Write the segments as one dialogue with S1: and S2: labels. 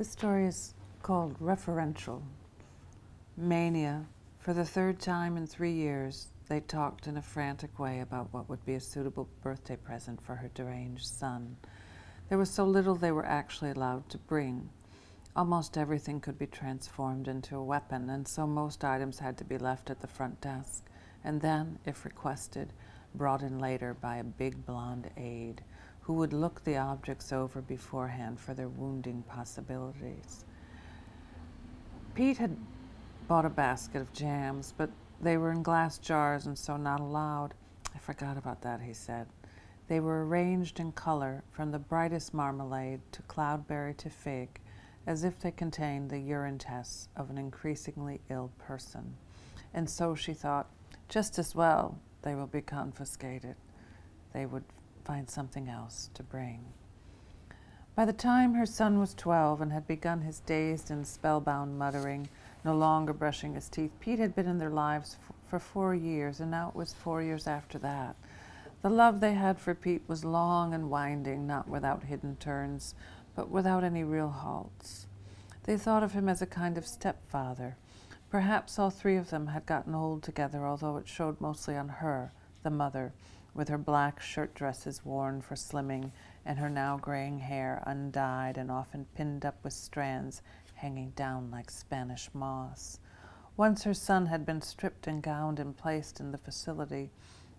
S1: This story is called Referential. Mania. For the third time in 3 years, they talked in a frantic way about what would be a suitable birthday present for her deranged son. There was so little they were actually allowed to bring. Almost everything could be transformed into a weapon, and so most items had to be left at the front desk, and then, if requested, brought in later by a big blonde aide, who would look the objects over beforehand for their wounding possibilities. Pete had bought a basket of jams, but they were in glass jars and so not allowed. I forgot about that, he said. They were arranged in color, from the brightest marmalade to cloudberry to fig, as if they contained the urine tests of an increasingly ill person. And so, she thought, just as well they will be confiscated. They would find something else to bring. By the time her son was 12 and had begun his dazed and spellbound muttering, no longer brushing his teeth, Pete had been in their lives for 4 years, and now it was 4 years after that. The love they had for Pete was long and winding, not without hidden turns, but without any real halts. They thought of him as a kind of stepfather. Perhaps all three of them had gotten old together, although it showed mostly on her, the mother, with her black shirt dresses worn for slimming and her now graying hair undyed and often pinned up with strands hanging down like Spanish moss. Once her son had been stripped and gowned and placed in the facility.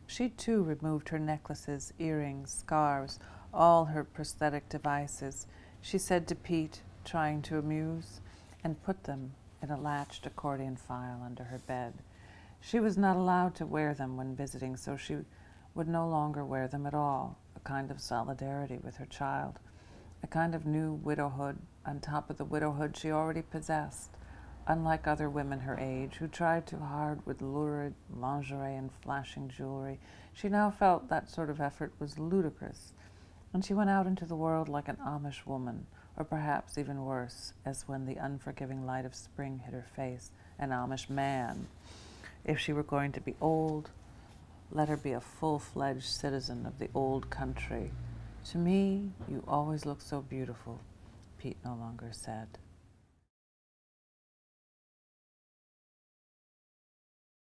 S1: She too removed her necklaces, earrings, scarves, all her prosthetic devices, she said to Pete, trying to amuse, and put them in a latched accordion file under her bed. She was not allowed to wear them when visiting, so she would no longer wear them at all, a kind of solidarity with her child, a kind of new widowhood on top of the widowhood she already possessed. Unlike other women her age, who tried too hard with lurid lingerie and flashing jewelry, she now felt that sort of effort was ludicrous, and she went out into the world like an Amish woman, or perhaps even worse, as when the unforgiving light of spring hit her face, an Amish man. If she were going to be old, let her be a full-fledged citizen of the old country. To me, you always look so beautiful, Pete no longer said.